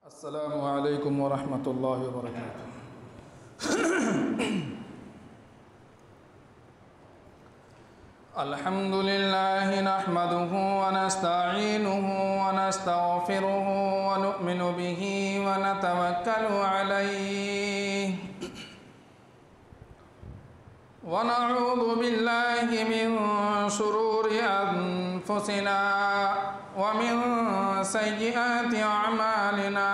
अस्सलामु अलैकुम वरहमतुल्लाहि वबरकातुह। अल्हम्दुलिल्लाहि नहमदुहु व नस्तईनुहु व नस्तगफिरुहु व नु'मिनु बिही व नतवक्कलु अलैहि व नऊज़ु बिल्लाहि मिन शुरूरि अनफुसिना व मिन सय्यिआति अअमालिना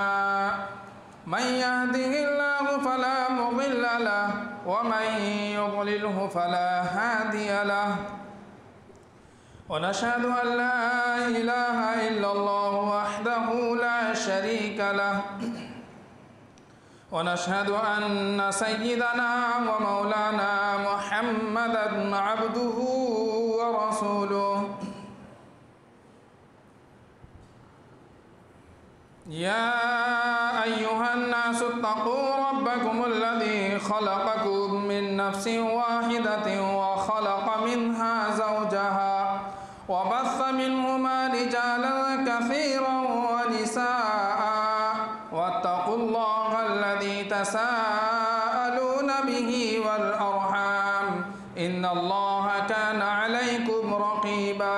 मन यहदिहिल्लाहु फला मुदिल्ल लहु व मन युद्लिल्हु फला हादिय लहु व नशहदु अन ला इलाहा इल्लल्लाहु वहदहु ला शरीका लहु व नशहदु अन्न सय्यिदना व मौलाना मुहम्मदन अब्दुहु व रसूलुहु। या अय्युहन्नासु इत्तक़ू रब्बकुमुल्लज़ी ख़लक़कुम मिन नफ़्सिन वाहिदतिन व ख़लक़ मिन्हा ज़ौजहा व बस्स मिन्हुमा रिजालन कसीरन व निसाअ वत्तक़ुल्लाहा अल्लज़ी तसाअलून बिही वल अर्हाम इन्नल्लाहा काना अलैकुम रक़ीबा।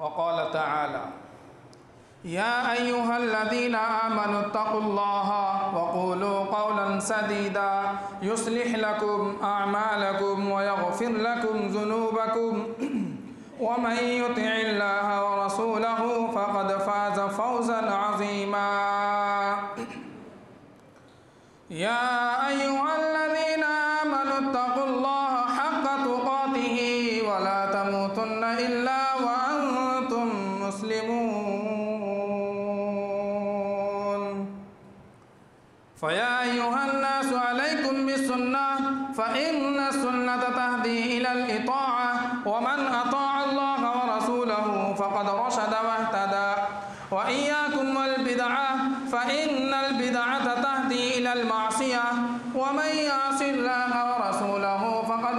व क़ाल तआला या अय्युहल्लज़ीना आमनु इत्तक़ुल्लाहा व क़ूलू क़ौलन सदीदा युस्लिह लकुम अअमालकुम व यग़फिर लकुम ज़ुनूबकुम व मन युतिइल्लाहा व रसूलहु फ़क़द फ़ाज़ फ़ौज़न अज़ीमा। या अय्युहल्लज़ीना आमनु इत्तक़ुल्लाहा हक़्क़ तुक़ातिही व ला तमूतुन्न इल्ला व अंतुम मुस्लिमून। फ़या अय्युहन्नासु अलैकुम बिस्सुन्नह फ़इन्न सुन्नत तहदी इलल इताअह व मन अताअ अल्लाह व रसूलहु फ़क़द रशद वहतदा व इय्याकुम वल बिदअह फ़इन्नल बिदअत तहदी इलल मासियह व मन यअसिल्लाह व रसूलहु फ़क़द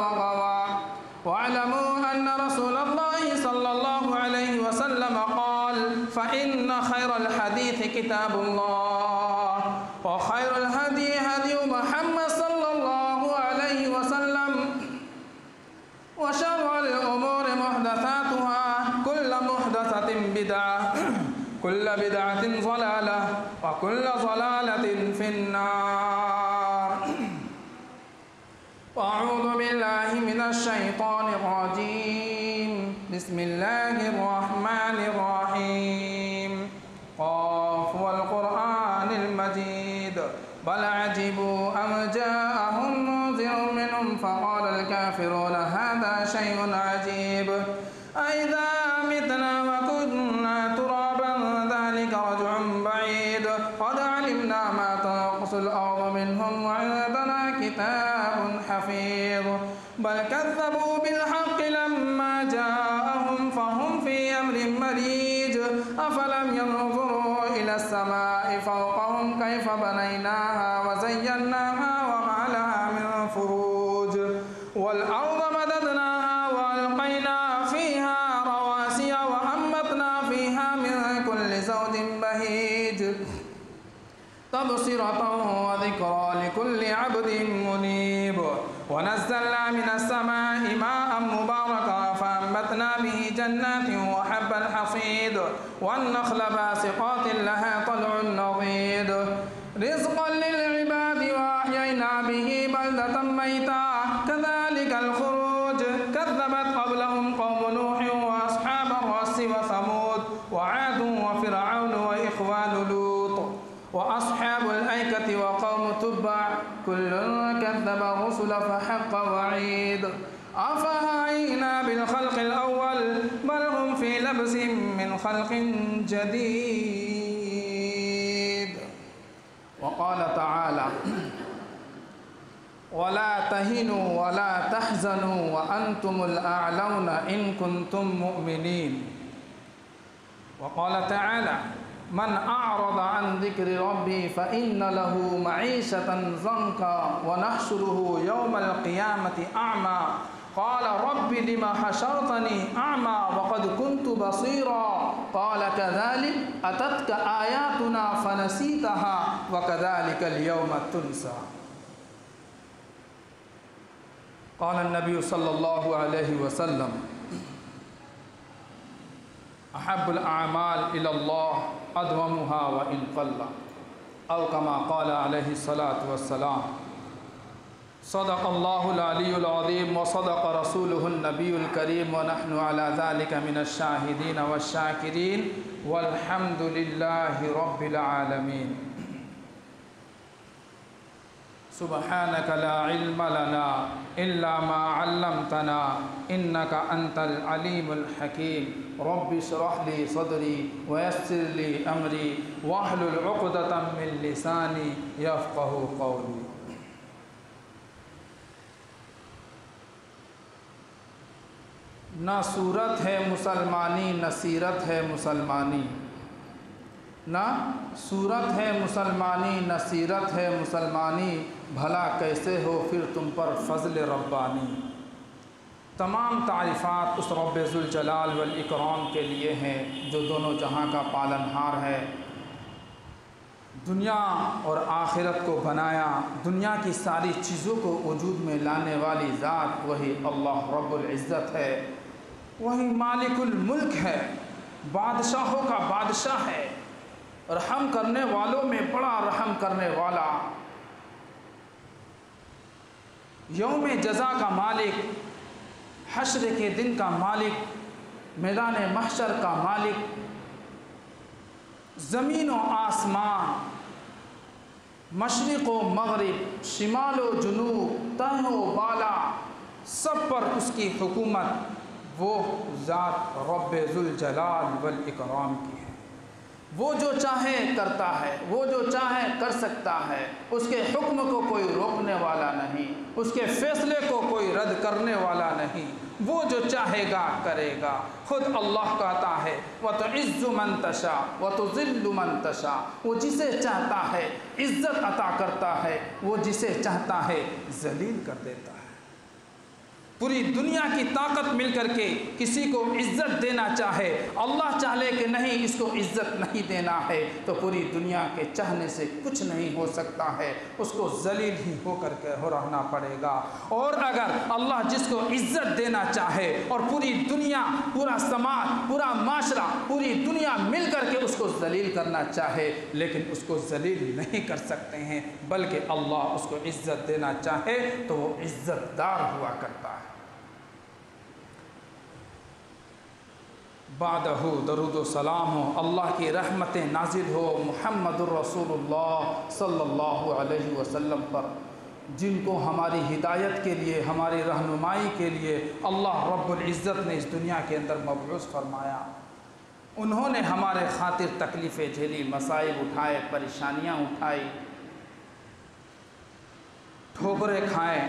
वग़वा। वअलमू अन्न रसूलल्लाहि सल्लल्लाहु अलैहि वसल्लम क़ाल फ़इन्न खैरल हदीस किताबुल्लाह व खैरुल हदी हदी मुहम्मद सल्लल्लाहु अलैहि वसल्लम व शर्रुल उमूरि मुहदसातुहा कुल्लु मुहदसतिन बिदअह कुल्लु बिदअतिन ज़लालह व कुल्लु ज़लालतिन फिन्नार। अऊज़ु बिल्लाहि मिनश शैतानिर रजीम बिस्मिल्लाहिर रहमानिर रहीम क़ाफ वल क़ुरआनिल मजीद बल अजिबू अन जाअहुम मुनज़िरुन मिनहुम फ़क़ालल काफ़िरूना हाज़ा शैउन अजीब अइज़ा मितना व कुन्ना तुराबन ज़ालिका रज्उन बईद क़द अलिमना मा तनक़ुसुल अर्ज़ु मिनहुम व इंदना किताबुन हफ़ीज़ बल कज़्ज़बू बिल हक़्क़ि लम्मा जाअहुम फ़हुम फ़ी अम्रिन मरीज अफ़लम यंज़ुरू इलस समाइ फ़ौक़हुम कैफ़ बनैनाहा व ज़य्यन्नाहा व मा लहा मिन फ़ुरूज वल अर्ज़ मददनाहा व अलक़ैना फ़ीहा रवासिय व अम्बतना फ़ीहा मिन कुल्लि ज़ौजिन बहीज तबसिरतन व ज़िक्रा लिकुल्लि अब्दिन मुनीब व नज़्ज़लना मिनस समाइ माअन मुबारकन फ़अंबतना बिही जन्नातिन व हब्बल हसीद वन्नख़्ल बासिक़ातिन लहा तलउन नज़ीद रिज़्क़न लिलइबादि व अह्ययना बिही बलदतन मैता कज़ालिकल ख़ुरूज कज़्ज़बत क़ब्लहुम क़ौमु नूह व अस्हाबुर रस्स व समूद व आद व फ़िरऔन व इख़वानु लूत व अस्हाबुल ऐकति व क़ौमु तुब्बअ कुल्लुन कज़्ज़बा रुसुल फ़हक़्क़ वईद अफ़अयिना बिल ख़ल्क़िल अव्वल बल हुम फ़ी लब्सिन मिन ख़ल्क़िन जदीद। व क़ाल तआला वला तहिनु वला तहज़नु व अंतुमुल अअलौना इन कुंतुम मुअमिनीन। व क़ाल तआला मन अअरज़ अन ज़िक्रि रब्बी फ़इन्न लहू मईशतन ज़ंका व नहशुरुहु यौमल क़ियामति अअमा क़ाल रब्बि लिमा हशरतनी अअमा वक़द कुन्तु बसीरा क़ाल कज़ालिक अततका आयातुना फनसीतहा व कज़ालिकल यौम तुनसा। क़ाल नबी सल्लल्लाहु अलैहि वसल्लम अहब्बुल अअमाल इलल्लाह अदवमुहा व इन क़ल्ला औ कमा क़ाल अलैहि सलातु वस्सलाम। सदक़ल्लाहुल अलियुल अज़ीम व सदक़ रसूलुहुन नबियुल करीम व नहनु अला ज़ालिका मिनश शाहिदीन वश्शाकिरीन वल्हम्दुलिल्लाहि रब्बिल आलमीन। सुब्हानका ला इल्म लना इल्ला मा अल्लमतना इन्नका अंतल अलीमुल हकीम। रब्बि इश्रह ली सदरी व यस्सिर ली अमरी वहलुल उक़दतम मिन लिसानी यफ़क़हू क़ौली। ना सूरत है मुसलमानी न सीरत है मुसलमानी, ना सूरत है मुसलमानी न सीरत है मुसलमानी, भला कैसे हो फिर तुम पर फ़ज़्ल रब्बानी। तमाम तारीफ़ात उस रब्बे ज़ुल जलाल वल इकराम के लिए हैं जो दोनों जहां का पालनहार है। दुनिया और आखिरत को बनाया, दुनिया की सारी चीज़ों को वजूद में लाने वाली ज़ात वही अल्लाह रब्बुल इज़्ज़त है, वही मालिकुल मुल्क है, बादशाहों का बादशाह है, रहम करने वालों में बड़ा रहम करने वाला, यौम जज़ा का मालिक, हश्र के दिन का मालिक, मैदान महशर का मालिक, ज़मीन व आसमान, मशरिक़ व मग़रिब, शिमाल व जुनूब, तह व बाला, सब पर उसकी हुकूमत वो ज़ात रब्बे ज़ुल जलाल वल इकराम की है। वो जो चाहे करता है, वो जो चाहे कर सकता है, उसके हुक्म को कोई रोकने वाला नहीं, उसके फ़ैसले को कोई रद्द करने वाला नहीं, वो जो चाहेगा करेगा। खुद अल्लाह कहता है व तुइज़्ज़ु मन तशा व तुज़िल्लु मन तशा, वो जिसे चाहता है इज़्ज़त अता करता है, वो जिसे चाहता है ज़लील कर देता है। पूरी दुनिया की ताकत मिलकर के किसी को इज़्ज़त देना चाहे, अल्लाह चाहे कि नहीं इसको इज़्ज़त नहीं देना है, तो पूरी दुनिया के चाहने से कुछ नहीं हो सकता है, उसको ज़लील ही होकर के हो रहना पड़ेगा। और अगर अल्लाह जिसको इज़्ज़त देना चाहे और पूरी दुनिया, पूरा समाज, पूरा माशरा, पूरी दुनिया मिल कर के उसको ज़लील करना चाहे, लेकिन उसको ज़लील नहीं कर सकते हैं, बल्कि अल्लाह उसको इज़्ज़त देना चाहे तो वो इज़्ज़तदार हुआ करता है। बादहू दरूद व सलाम हो, अल्लाह की रहमतें नाजिल हो मुहम्मदुर रसूलुल्लाह सल्लल्लाहु अलैहि वसल्लम पर, जिनको हमारी हिदायत के लिए, हमारी रहनुमाई के लिए अल्लाह रब्बुल इज़्ज़त ने इस दुनिया के अंदर मबऊस फरमाया। उन्होंने हमारे खातिर तकलीफ़ें झेली, मसाइब उठाए, परेशानियाँ उठाई, ठोकरें खाएँ,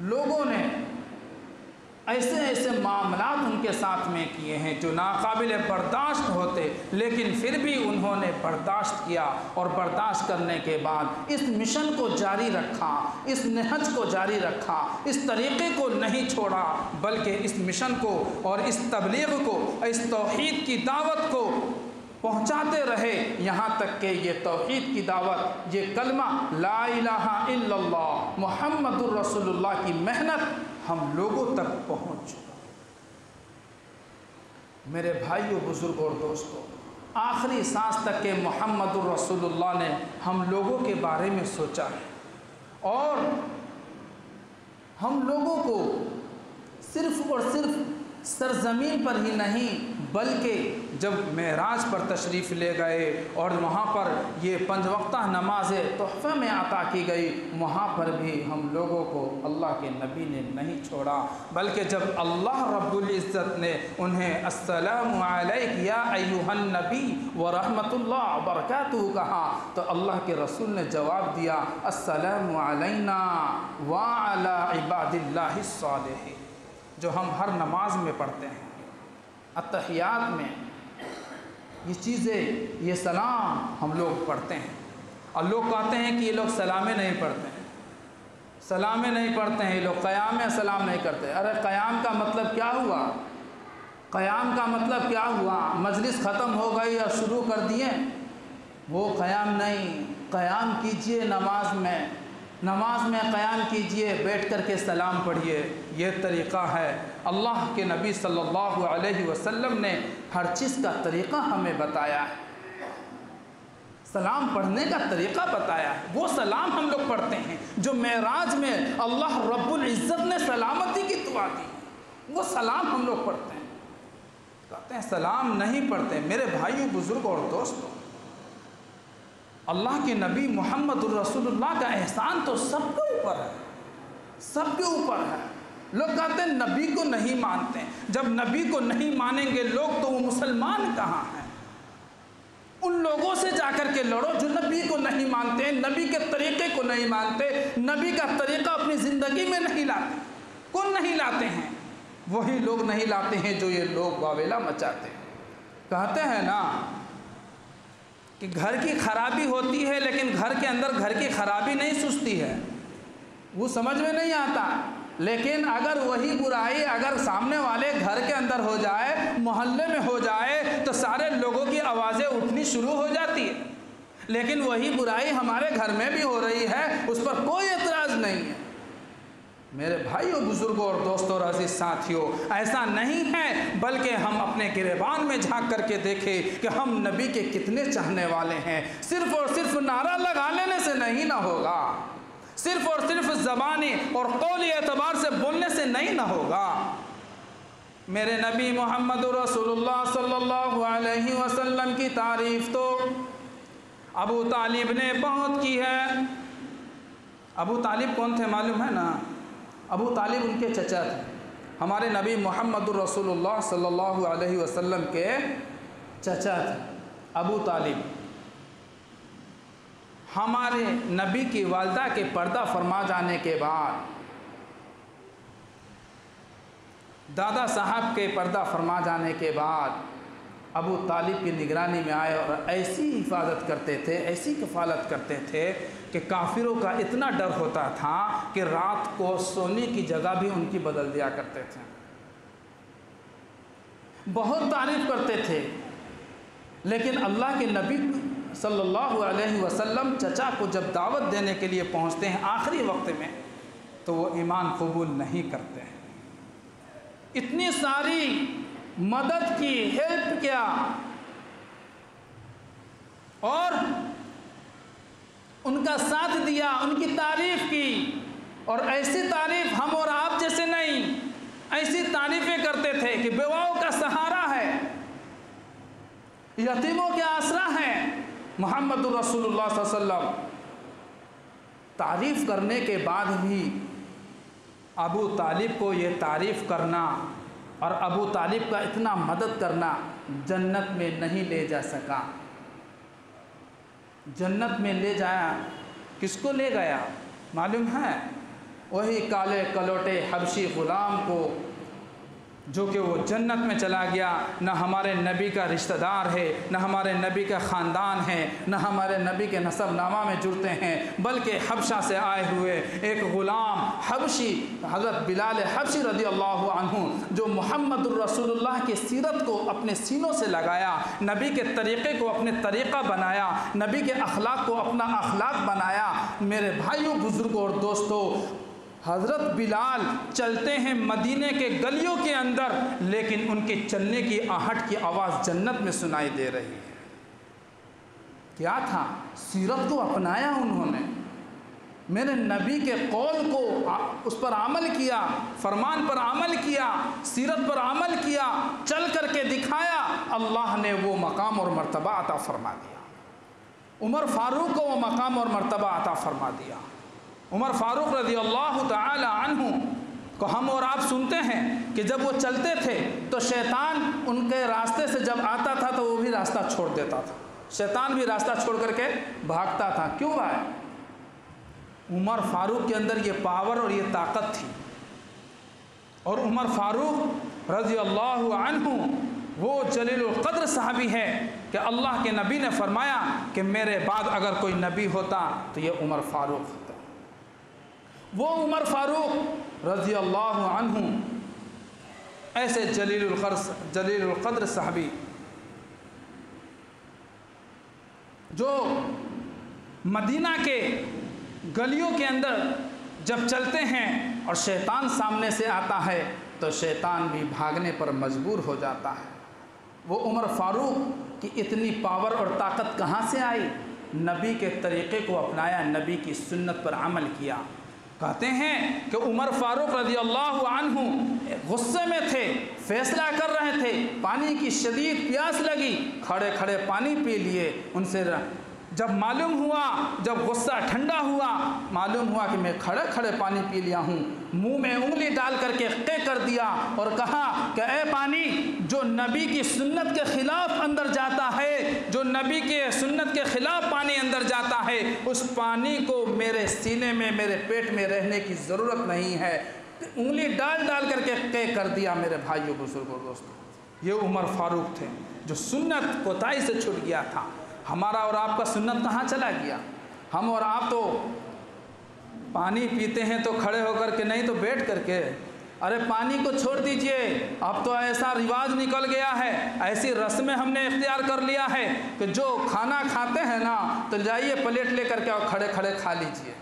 लोगों ने ऐसे ऐसे मामलात उनके साथ में किए हैं जो नाकाबिल बर्दाश्त होते, लेकिन फिर भी उन्होंने बर्दाश्त किया और बर्दाश्त करने के बाद इस मिशन को जारी रखा, इस नहज को जारी रखा, इस तरीक़े को नहीं छोड़ा, बल्कि इस मिशन को और इस तबलीग को, इस तौहीद की दावत को पहुँचाते रहे, यहाँ तक कि ये तौहीद की दावत, ये कलमा ला इलाहा इल्लल्लाह मुहम्मदुर रसूलुल्लाह की मेहनत हम लोगों तक पहुँच चुका। मेरे भाइयों, बुज़ुर्गों और दोस्तों, आखिरी सांस तक के मुहम्मदुर रसूलुल्लाह ने हम लोगों के बारे में सोचा है और हम लोगों को सिर्फ़ और सिर्फ सरज़मीन पर ही नहीं, बल्कि जब मेराज पर तशरीफ़ ले गए और वहाँ पर ये 5 वक्ता नमाज़ें तोहफ़े में अता की गई, वहाँ पर भी हम लोगों को अल्लाह के नबी ने नहीं छोड़ा, बल्कि जब अल्लाह रब्बुल इज़्ज़त ने उन्हें अस्सलामु अलैक या अय्युहन नबी व रहमतुल्लाह व बरकातुहू कहा, तो अल्लाह के रसूल ने जवाब दिया अस्सलामु अलैना व अला इबादिल्लाहिस सालिहीन, जो हम हर नमाज में पढ़ते हैं, अत्तहियात में ये चीज़ें, ये सलाम हम लोग पढ़ते हैं। और लोग कहते हैं कि ये लोग सलामें नहीं पढ़ते हैं। सलामें नहीं पढ़ते हैं ये लोग, क़याम में सलाम नहीं करते। अरे क़याम का मतलब क्या हुआ? क़याम का मतलब क्या हुआ? मजलिस ख़त्म हो गई और शुरू कर दिए, वो क़याम नहीं। क़याम कीजिए नमाज में, नमाज में क़याम कीजिए, बैठ कर के सलाम पढ़िए, ये तरीक़ा है। अल्लाह के नबी सल्लल्लाहु अलैहि वसल्लम ने हर चीज़ का तरीक़ा हमें बताया है, सलाम पढ़ने का तरीक़ा बताया है। वो सलाम हम लोग पढ़ते हैं जो मेराज में अल्लाह रब्बुल इज़्ज़त ने सलामती की दुआ दी, वो सलाम हम लोग पढ़ते हैं। कहते हैं सलाम नहीं पढ़ते। मेरे भाइयों, बुज़ुर्गों और दोस्तों, अल्लाह के नबी मुहम्मदुर रसूलुल्लाह का एहसान तो सबके ऊपर है, सबके ऊपर है। लोग कहते हैं नबी को नहीं मानते। जब नबी को नहीं मानेंगे लोग तो वो मुसलमान कहाँ हैं? उन लोगों से जाकर के लड़ो जो नबी को नहीं मानते, नबी के तरीक़े को नहीं मानते, नबी का तरीक़ा अपनी ज़िंदगी में नहीं लाते। कौन नहीं लाते हैं? वही लोग नहीं लाते हैं जो ये लोग वावेला मचाते हैं। कहते हैं ना कि घर की खराबी होती है लेकिन घर के अंदर घर की खराबी नहीं सुस्ती है, वो समझ में नहीं आता। लेकिन अगर वही बुराई अगर सामने वाले घर के अंदर हो जाए, मोहल्ले में हो जाए, तो सारे लोगों की आवाज़ें उठनी शुरू हो जाती है। लेकिन वही बुराई हमारे घर में भी हो रही है, उस पर कोई एतराज़ नहीं है। मेरे भाइयों, बुज़ुर्गों और दोस्तों और अज़ीज़ साथियों, ऐसा नहीं है, बल्कि हम अपने गिरेबान में झांक करके देखें कि हम नबी के कितने चाहने वाले हैं। सिर्फ़ और सिर्फ नारा लगा लेने से नहीं ना होगा, सिर्फ़ और सिर्फ ज़बानी और कौली एतबार से बोलने से नहीं ना होगा। मेरे नबी मोहम्मद रसूलुल्लाह सल्लल्लाहु अलैहि वसल्लम की तारीफ़ तो अबू तालिब ने बहुत की है। अबू तालिब कौन थे मालूम है ना? अबू तालिब उनके चचा थे, हमारे नबी मोहम्मद रसूलुल्लाह सल्लल्लाहु अलैहि वसल्लम के चचा थे अबू तालिब। हमारे नबी की वालिदा के पर्दा फरमा जाने के बाद दादा साहब के पर्दा फरमा जाने के बाद अबू तालिब की निगरानी में आए और ऐसी हिफाजत करते थे, ऐसी कफ़ालत करते थे कि काफिरों का इतना डर होता था कि रात को सोने की जगह भी उनकी बदल दिया करते थे। बहुत तारीफ़ करते थे। लेकिन अल्लाह के नबी सल्लल्लाहु अलैहि वसल्लम चचा को जब दावत देने के लिए पहुंचते हैं आखिरी वक्त में, तो वो ईमान कबूल नहीं करते हैं। इतनी सारी मदद की, हेल्प किया, और उनका साथ दिया, उनकी तारीफ़ की। और ऐसी तारीफ़ हम और आप जैसे नहीं, ऐसी तारीफ़ें करते थे कि बेवाओं का सहारा है, यतीमों के आसरा है मोहम्मद रसूलुल्लाह सल्लल्लाहु अलैहि वसल्लम। तारीफ़ करने के बाद भी अबू तालिब को ये तारीफ़ करना और अबू तालिब का इतना मदद करना जन्नत में नहीं ले जा सका। जन्नत में ले जाया, किसको ले गया मालूम है? वही काले कलोटे हबशी ग़ुलाम को, जो कि वो जन्नत में चला गया। न हमारे नबी का रिश्तेदार है, न हमारे नबी का ख़ानदान है, न हमारे नबी के नसबनामा में जुड़ते हैं, बल्कि हबशा से आए हुए एक ग़ुलाम हबशी हज़रत बिलाल हबशी रज़ी अल्लाहु अन्हु, जो मुहम्मदुर रसूलुल्लाह की सीरत को अपने सीनों से लगाया, नबी के तरीक़े को अपने तरीक़ा बनाया, नबी के अखलाक को अपना अखलाक बनाया। मेरे भाइयों, बुज़ुर्गों और दोस्तों, हज़रत बिलाल चलते हैं मदीने के गलियों के अंदर, लेकिन उनके चलने की आहट की आवाज़ जन्नत में सुनाई दे रही है। क्या था? सीरत को अपनाया उन्होंने, मेरे नबी के कौल को उस पर अमल किया, फरमान पर अमल किया, सीरत पर अमल किया, चल करके दिखाया। अल्लाह ने वो मकाम और मर्तबा अता फरमा दिया। उमर फ़ारूक को वो मकाम और मर्तबा अता फरमा दिया। उमर फ़ारूक रज़ी अल्लाह ताला अन्हु को हम और आप सुनते हैं कि जब वो चलते थे तो शैतान उनके रास्ते से जब आता था तो वो भी रास्ता छोड़ देता था, शैतान भी रास्ता छोड़ करके भागता था। क्यों भाई? उमर फ़ारूक के अंदर ये पावर और ये ताकत थी। और उमर फ़ारूक रज़ी अल्लाह अन्हु वो जलीलुल क़द्र सहाबी है कि अल्लाह के नबी ने फरमाया कि मेरे बाद अगर कोई नबी होता तो ये उमर फ़ारूक होता। वो उमर फारूक रज़ी अल्लाह अन्हु, ऐसे जलीलुल क़द्र साहबी जो मदीना के गलियों के अंदर जब चलते हैं और शैतान सामने से आता है तो शैतान भी भागने पर मजबूर हो जाता है। वो उमर फारूक की इतनी पावर और ताकत कहाँ से आई? नबी के तरीक़े को अपनाया, नबी की सुन्नत पर अमल किया। कहते हैं कि उमर फारूक रज़ी अल्लाह अन्हु गुस्से में थे, फैसला कर रहे थे, पानी की शदीद प्यास लगी, खड़े खड़े पानी पी लिए। उनसे जब मालूम हुआ, जब गुस्सा ठंडा हुआ, मालूम हुआ कि मैं खड़े खड़े पानी पी लिया हूँ, मुंह में उंगली डाल करके क़े कर दिया और कहा कि ए पानी, जो नबी की सुन्नत के ख़िलाफ़ अंदर जाता है, जो नबी के सुन्नत के ख़िलाफ़ पानी अंदर जाता है, उस पानी को मेरे सीने में, मेरे पेट में रहने की ज़रूरत नहीं है। उंगली डाल डाल करके क़े कर दिया। मेरे भाइयों, बुजुर्गों, दोस्तों, ये उमर फारूक थे जो सुन्नत कोताही से छूट गया था। हमारा और आपका सुन्नत कहाँ चला गया? हम और आप तो पानी पीते हैं तो खड़े होकर के, नहीं तो बैठ करके। अरे पानी को छोड़ दीजिए, अब तो ऐसा रिवाज निकल गया है, ऐसी रस्में हमने इख्तियार कर लिया है कि जो खाना खाते हैं ना तो जाइए प्लेट ले करके और खड़े खड़े खा लीजिए।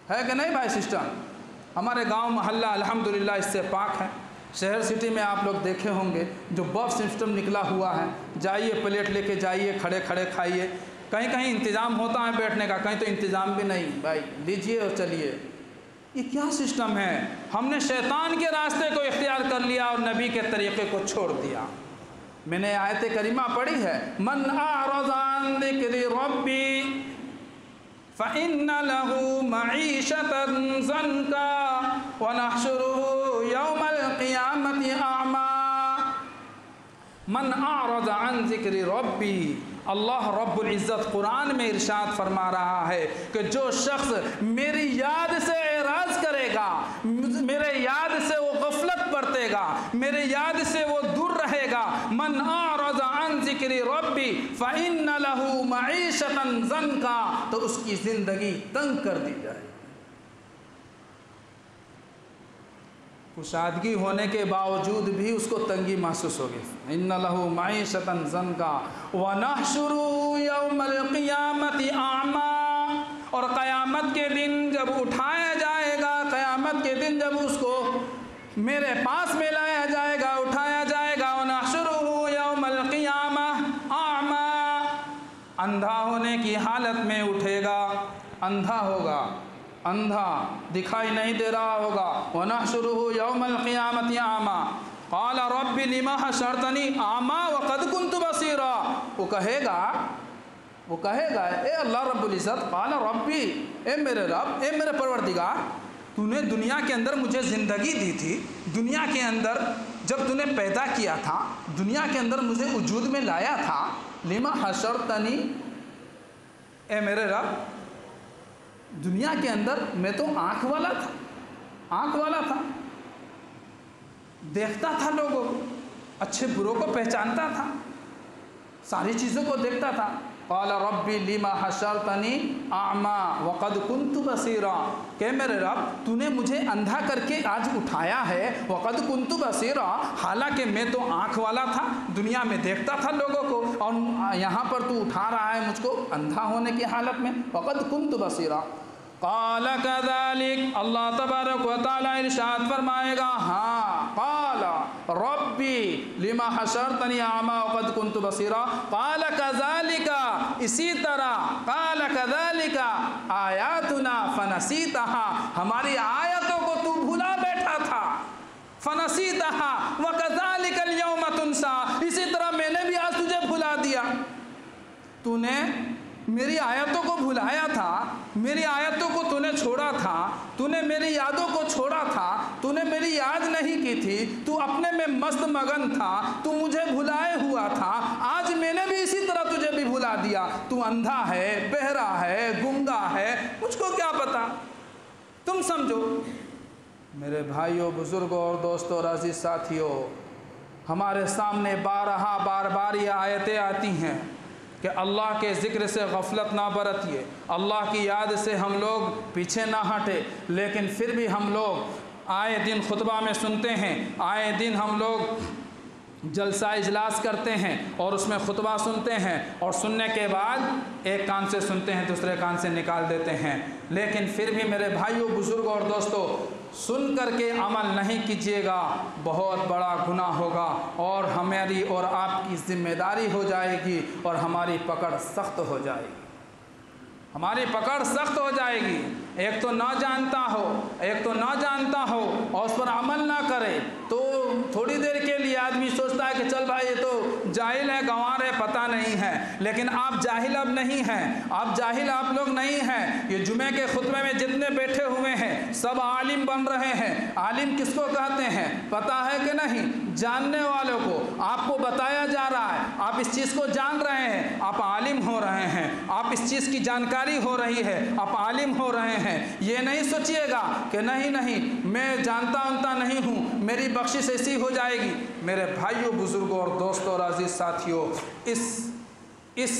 है कि नहीं भाई सिस्टम? हमारे गांव मोहल्ला अल्हम्दुलिल्लाह इससे पाक है। शहर सिटी में आप लोग देखे होंगे जो बफ सिस्टम निकला हुआ है, जाइए प्लेट लेके जाइए, खड़े खड़े खाइए। कहीं कहीं इंतज़ाम होता है बैठने का, कहीं तो इंतज़ाम भी नहीं, भाई लीजिए और चलिए। ये क्या सिस्टम है? हमने शैतान के रास्ते को इख्तियार कर लिया और नबी के तरीक़े को छोड़ दिया। मैंने आयत करीमा पढ़ी है, मन अअरज़ अन ज़िक्रि रब्बी फ़इन्न लहू मईशतन ज़न्का व नहशुरुहु यौमल क़ियामति अअमा। मन अअरज़ अन ज़िक्रि रब्बी, अल्लाह रब्बुल इज़्ज़त कुरान में इरशाद फरमा रहा है कि जो शख्स मेरी याद से एराज़ करेगा, मेरे याद से वो गफलत बरतेगा, मेरे याद से वो दूर रहेगा, मन अअरज़ अन ज़िक्रि रब्बी फ़इन्न लहू मईशतन ज़न्का, तो उसकी ज़िंदगी तंग कर दी जाए। कुशादगी होने के बावजूद भी उसको तंगी महसूस होगी। इन्ना लहू मईशतन ज़न्का व नहशुरुहु यौमल क़ियामति अअमा, और क़यामत के दिन जब उठाया जाएगा, क़यामत के दिन जब उसको मेरे पास में लाया जाएगा, उठाया जाएगा, व नहशुरुहु यौमल क़ियामा अअमा, अंधा होने की हालत में उठेगा, अंधा होगा, अंधा दिखाई नहीं दे रहा होगा। व नहशुरुहु यौमल क़ियामति अअमा क़ाल रब्बि लिमा हशरतनी अअमा व क़द कुन्तु बसीरा। वो कहेगा ए अल्लाह रब्बुल इज़्ज़त, क़ाल रब्बी, ए मेरे रब, ए मेरे परवरदिगार, तूने दुनिया के अंदर मुझे ज़िंदगी दी थी, दुनिया के अंदर जब तूने पैदा किया था, दुनिया के अंदर मुझे वजूद में लाया था, लिमा हशरतनी, ए मेरे रब, दुनिया के अंदर मैं तो आँख वाला था, आँख वाला था, देखता था लोगों को, अच्छे बुरों को पहचानता था, सारी चीज़ों को देखता था। क़ाल रब्बी लिमा हशरतनी अअमा व क़द कुन्तु बसीरा, के मेरे रब, तूने मुझे अंधा करके आज उठाया है, व क़द कुन्तु बसीरा, हालांकि मैं तो आँख वाला था, दुनिया में देखता था लोगों को, और यहाँ पर तू उठा रहा है मुझको अंधा होने की हालत में। व क़द कुन्तु बसीरा। क़ाल कज़ालिक, अल्लाह तबारक व तआला इरशाद फरमाएगा, हाँ, क़ाल रब्बी लिमा हशरतनी अअमा व क़द कुन्तु बसीरा, क़ाल कज़ालिका, इसी तरह, क़ाल कज़ालिका आयातुना फ़नसीतहा, हमारी आयतों को तू भुला बैठा था, फ़नसीतहा व कज़ालिकल यौम तुनसा, इसी तरह मैंने भी आज तुझे भुला दिया। तूने मेरी आयतों को भुलाया था, मेरी आयतों को तूने छोड़ा था, तूने मेरी यादों को छोड़ा था, तूने मेरी याद नहीं की थी, तू अपने में मस्त मगन था, तू मुझे भुलाए हुआ था, आज मैंने भी इसी तरह तुझे भी भुला दिया। तू अंधा है, बहरा है, गुंगा है, मुझको क्या पता, तुम समझो। मेरे भाइयों, बुजुर्गों और दोस्तों और अजीज साथियों, हमारे सामने बार बार ये आयतें आती हैं कि अल्लाह के ज़िक्र से गफलत ना बरतिए, अल्लाह की याद से हम लोग पीछे ना हटे। लेकिन फिर भी हम लोग आए दिन खुतबा में सुनते हैं, आए दिन हम लोग जलसा इजलास करते हैं और उसमें खुतबा सुनते हैं, और सुनने के बाद एक कान से सुनते हैं दूसरे कान से निकाल देते हैं। लेकिन फिर भी मेरे भाइयों, बुज़ुर्गों और दोस्तों, सुन करके अमल नहीं कीजिएगा, बहुत बड़ा गुनाह होगा और हमारी और आपकी ज़िम्मेदारी हो जाएगी और हमारी पकड़ सख्त हो जाएगी, हमारी पकड़ सख्त हो जाएगी। एक तो ना जानता हो, एक तो ना जानता हो और उस पर अमल ना करे, तो थोड़ी देर के लिए आदमी सोचता है कि चल भाई ये तो जाहिल है, गंवार है, पता नहीं है। लेकिन आप जाहिल अब नहीं हैं, आप जाहिल आप लोग नहीं हैं। ये जुमे के खुतबे में जितने बैठे हुए हैं सब आलिम बन रहे हैं। आलिम किसको कहते हैं पता है कि नहीं? जानने वालों को आपको बताया जा रहा है, आप इस चीज़ को जान रहे हैं, आप आलिम हो रहे हैं, आप इस चीज़ की जानकारी हो रही है, आप आलिम हो रहे हैं। ये नहीं सोचिएगा कि नहीं नहीं मैं जानता उनता नहीं हूँ, मेरी बख्शिश ऐसी हो जाएगी। मेरे भाइयों, बुजुर्गों और दोस्तों और अजीज साथियों, इस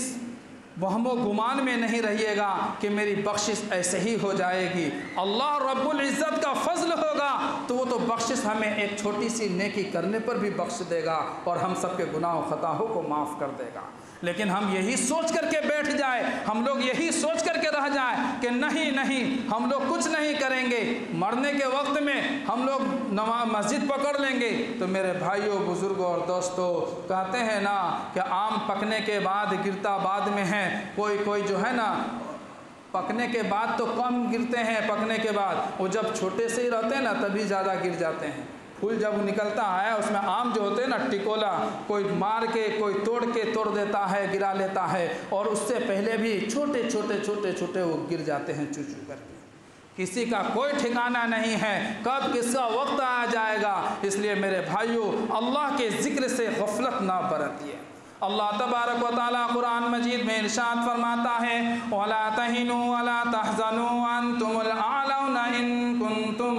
वहमो गुमान में नहीं रहिएगा कि मेरी बख्शिश ऐसे ही हो जाएगी। अल्लाह रब्बुल इज़्ज़त का फजल होगा तो वो तो बख्शिश हमें एक छोटी सी नेकी करने पर भी बख्श देगा और हम सबके गुनाह खताओं को माफ़ कर देगा। लेकिन हम यही सोच करके बैठ जाए, हम लोग यही सोच करके रह जाए कि नहीं नहीं हम लोग कुछ नहीं करेंगे, मरने के वक्त में हम लोग नमाज मस्जिद पकड़ लेंगे। तो मेरे भाइयों, बुजुर्गों और दोस्तों, कहते हैं ना कि आम पकने के बाद गिरता बाद में है। कोई जो है ना पकने के बाद तो कम गिरते हैं, पकने के बाद वो जब छोटे से ही रहते हैं ना तभी ज़्यादा गिर जाते हैं। फूल जब निकलता है उसमें आम जो होते हैं ना टिकोला, कोई मार के कोई तोड़ देता है, गिरा लेता है, और उससे पहले भी छोटे छोटे वो गिर जाते हैं चू चू करके। किसी का कोई ठिकाना नहीं है कब किसका वक्त आ जाएगा। इसलिए मेरे भाइयों, अल्लाह के ज़िक्र से गफलत ना बरतिए। अल्लाह तबारक व तआला कुरान मजीद में इरशाद फरमाता है, वला तहिनु वला तहज़नु अंतुमुल आलौना इन कुंतुम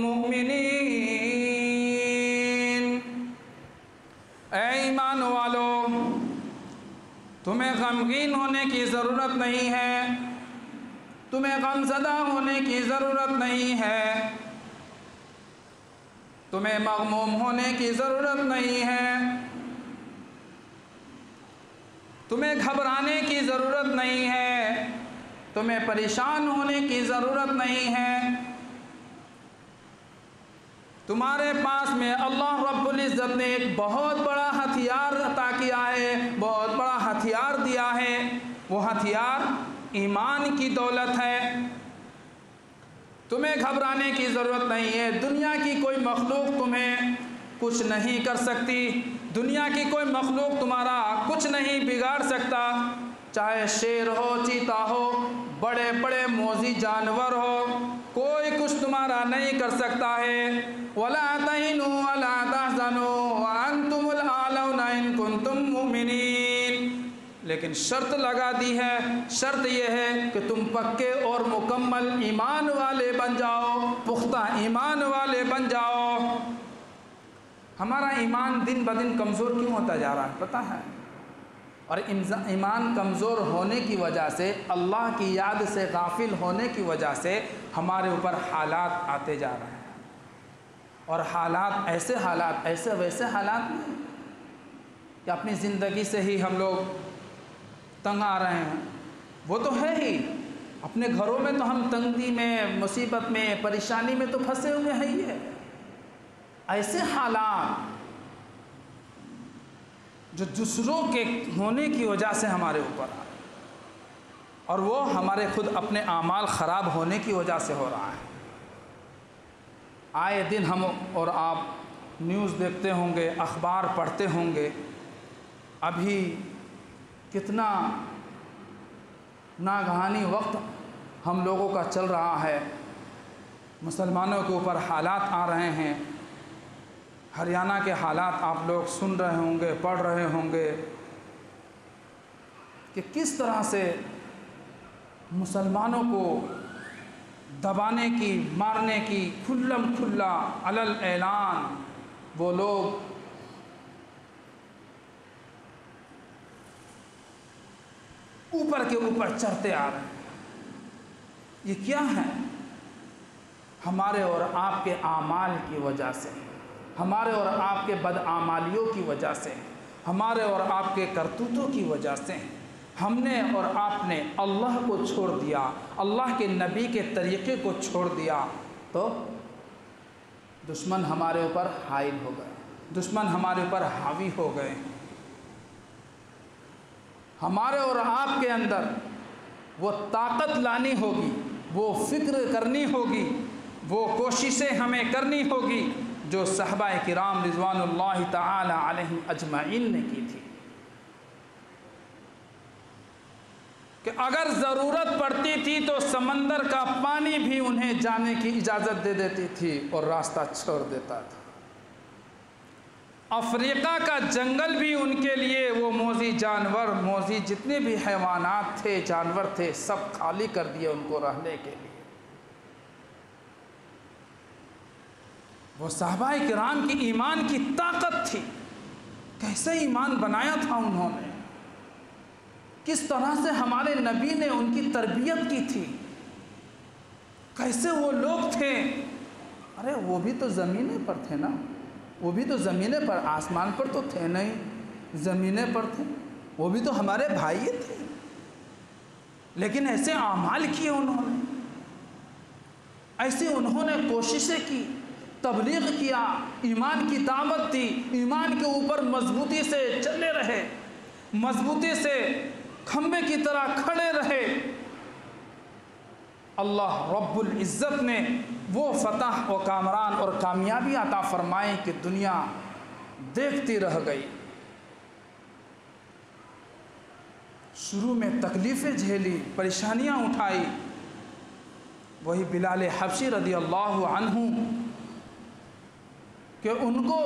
मुमिनीन। ऐ ईमान वालों, तुम्हें गमगीन होने की ज़रूरत नहीं है, तुम्हें गमज़दा होने की ज़रूरत नहीं है, तुम्हें मग़मूम होने की ज़रूरत नहीं है, तुम्हें घबराने की ज़रूरत नहीं है, तुम्हें परेशान होने की ज़रूरत नहीं है। तुम्हारे पास में अल्लाह रब्बुल इज़्ज़त ने एक बहुत बड़ा हथियार अता किया है, बहुत बड़ा हथियार दिया है। वो हथियार ईमान की दौलत है। तुम्हें घबराने की ज़रूरत नहीं है। दुनिया की कोई मखलूक तुम्हें कुछ नहीं कर सकती, दुनिया की कोई मखलूक तुम्हारा कुछ नहीं बिगाड़ सकता। चाहे शेर हो, चीता हो, बड़े बड़े मोजी जानवर हो, कोई कुछ तुम्हारा नहीं कर सकता है। वला तहिनु वला तहज़नु व अंतुमुल आलौना इन कुंतुम मुमिनीन। लेकिन शर्त लगा दी है, शर्त यह है कि तुम पक्के और मुकम्मल ईमान वाले बन जाओ, पुख्ता ईमान वाले बन जाओ। हमारा ईमान दिन ब दिन कमज़ोर क्यों होता जा रहा है पता है? और ईमान कमज़ोर होने की वजह से, अल्लाह की याद से गाफिल होने की वजह से हमारे ऊपर हालात आते जा रहे हैं। और हालात ऐसे वैसे हालात नहीं कि अपनी ज़िंदगी से ही हम लोग तंग आ रहे हैं, वो तो है ही। अपने घरों में तो हम तंगी में, मुसीबत में, परेशानी में तो फंसे हुए हैं ही है। ऐसे हालात जो दूसरों के होने की वजह से हमारे ऊपर आ, और वो हमारे खुद अपने आमाल ख़राब होने की वजह से हो रहा है। आए दिन हम और आप न्यूज़ देखते होंगे, अखबार पढ़ते होंगे, अभी कितना नागहानी वक्त हम लोगों का चल रहा है। मुसलमानों के ऊपर हालात आ रहे हैं। हरियाणा के हालात आप लोग सुन रहे होंगे, पढ़ रहे होंगे कि किस तरह से मुसलमानों को दबाने की, मारने की खुल्लम खुल्ला अलल ऐलान वो लोग ऊपर के ऊपर चढ़ते आ रहे हैं। ये क्या है? हमारे और आपके आमाल की वजह से, हमारे और आपके बदआमालियों की वजह से, हमारे और आपके करतूतों की वजह से हमने और आपने अल्लाह को छोड़ दिया, अल्लाह के नबी के तरीक़े को छोड़ दिया, तो दुश्मन हमारे ऊपर हाइल हो गए, दुश्मन हमारे ऊपर हावी हो गए। हमारे और आपके अंदर वो ताकत लानी होगी, वो फ़िक्र करनी होगी, वो कोशिशें हमें करनी होगी जो सहाबाए किराम रिज़वानुल्लाहि ताला अलैहिम अजमाइन ने की थी, कि अगर ज़रूरत पड़ती थी तो समंदर का पानी भी उन्हें जाने की इजाज़त दे देती थी और रास्ता छोड़ देता था। अफ्रीका का जंगल भी उनके लिए, वो मोज़ी जानवर, मोज़ी जितने भी हैवानात थे, जानवर थे, सब खाली कर दिए उनको रहने के लिए। वो सहाबाए किराम की ईमान की ताकत थी, कैसे ईमान बनाया था उन्होंने, किस तरह से हमारे नबी ने उनकी तरबियत की थी, कैसे वो लोग थे। अरे वो भी तो ज़मीने पर थे ना, वो भी तो ज़मीने पर, आसमान पर तो थे नहीं, ज़मीने पर थे, वो भी तो हमारे भाई थे, लेकिन ऐसे आमाल किए उन्होंने, ऐसे उन्होंने कोशिशें की, तबलीग किया, ईमान की दावत दी, ईमान के ऊपर मजबूती से चले रहे, मजबूती से खंबे की तरह खड़े रहे। अल्लाह रब्बुल इज़्ज़त ने वो फतह और कामरान और कामयाबी अता फरमाए कि दुनिया देखती रह गई। शुरू में तकलीफ़ें झेली, परेशानियां उठाई, वही बिलाल हबशी रदी अल्लाह अन्हु कि उनको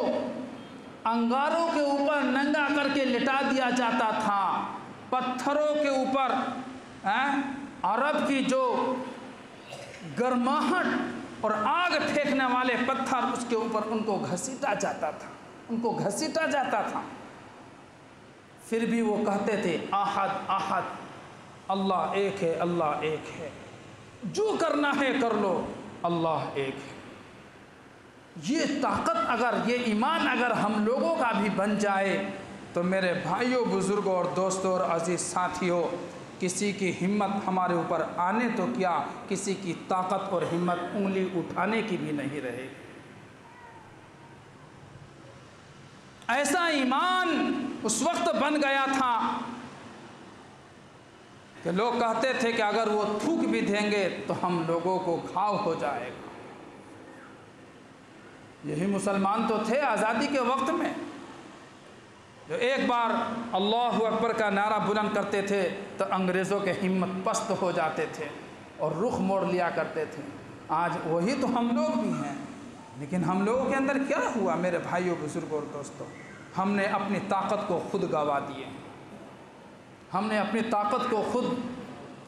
अंगारों के ऊपर नंगा करके लिटा दिया जाता था, पत्थरों के ऊपर अरब की जो गर्माहट और आग फेंकने वाले पत्थर, उसके ऊपर उनको घसीटा जाता था, उनको घसीटा जाता था। फिर भी वो कहते थे आहद आहद, अल्लाह एक है, अल्लाह एक है, जो करना है कर लो, अल्लाह एक है। ये ताकत अगर, ये ईमान अगर हम लोगों का भी बन जाए तो मेरे भाइयों, बुज़ुर्गों और दोस्तों और अजीज़ साथियों, किसी की हिम्मत हमारे ऊपर आने तो क्या, किसी की ताकत और हिम्मत उंगली उठाने की भी नहीं रहेगी। ऐसा ईमान उस वक्त बन गया था कि लोग कहते थे कि अगर वो थूक भी देंगे तो हम लोगों को घाव हो जाएगा। यही मुसलमान तो थे आज़ादी के वक्त में, जो एक बार अल्लाहु अकबर का नारा बुलंद करते थे तो अंग्रेज़ों के हिम्मत पस्त हो जाते थे और रुख मोड़ लिया करते थे। आज वही तो हम लोग भी हैं, लेकिन हम लोगों के अंदर क्या हुआ मेरे भाइयों, बुजुर्गों और दोस्तों? हमने अपनी ताकत को खुद गंवा दिए, हमने अपनी ताकत को खुद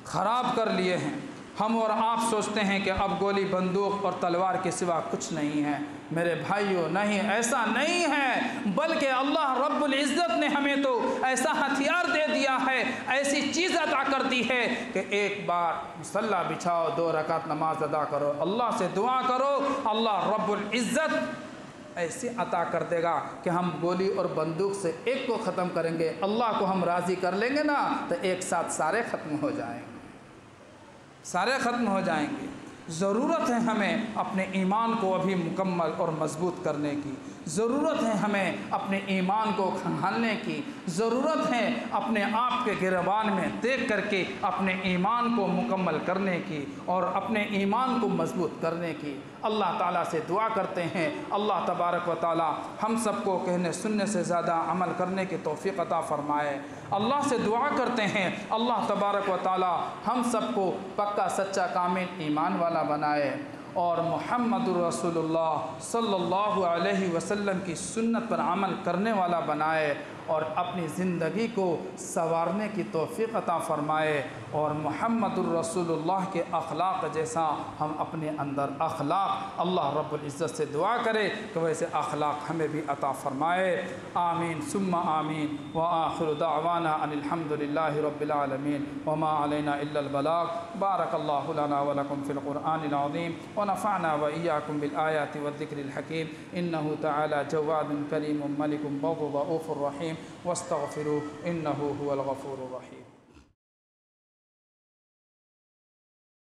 ख़राब कर लिए हैं। हम और आप सोचते हैं कि अब गोली, बंदूक और तलवार के सिवा कुछ नहीं है। मेरे भाइयों, नहीं, ऐसा नहीं है, बल्कि अल्लाह रब्बुल इज़्ज़त ने हमें तो ऐसा हथियार दे दिया है, ऐसी चीज़ अता कर दी है कि एक बार मुसल्ला बिछाओ, 2 रकात नमाज अदा करो, अल्लाह से दुआ करो, अल्लाह रब्बुल इज़्ज़त ऐसे अता कर देगा कि हम गोली और बंदूक से एक को ख़त्म करेंगे, अल्लाह को हम राज़ी कर लेंगे ना, तो एक साथ सारे ख़त्म हो जाएंगे, सारे ख़त्म हो जाएंगे। ज़रूरत है हमें अपने ईमान को अभी मुकम्मल और मज़बूत करने की, ज़रूरत है हमें अपने ईमान को खंगालने की, ज़रूरत है अपने आप के गिरबान में देख करके अपने ईमान को मुकम्मल करने की और अपने ईमान को मज़बूत करने की। अल्लाह ताला से दुआ करते हैं, अल्लाह तबारक व ताला हम सबको कहने सुनने से ज़्यादा अमल करने की तौफ़ीक़ अता फ़रमाए। अल्लाह से दुआ करते हैं, अल्लाह तबारक व ताला हम सबको पक्का सच्चा कामिल ईमान वाला बनाए और मुहम्मदुर रसूलुल्लाह सल्लल्लाहु अलैहि वसल्लम की सुन्नत पर अमल करने वाला बनाए और अपनी ज़िंदगी को संवारने की तौफ़ीक़ अता फ़रमाए और मुहम्मदुर रसूलुल्लाह के अखलाक जैसा हम अपने अंदर अखलाक अल्लाह रब्बुल इज़्ज़त से दुआ करे कि वैसे अखलाक हमें भी अता फ़रमाए। आमीन सुम्मा आमीन व आखिरु दावाना अनिल हम्दुलिल्लाहि रब्बिल आलमीन व मा अलैना इल्लल बलाग। बारकल्लाहु लना व लकुम फिल क़ुरआनिल अज़ीम व नफ़अना व इय्याकुम बिल आयाति व ज़िक्रिल हकीम। इन्नहु तआला जवादुन करीमुम मलिकुम बर्रुर रऊफ़ुर रहीम वस्तग़फिरूहु इन्नहु हुवल गफ़ूरुर रहीम।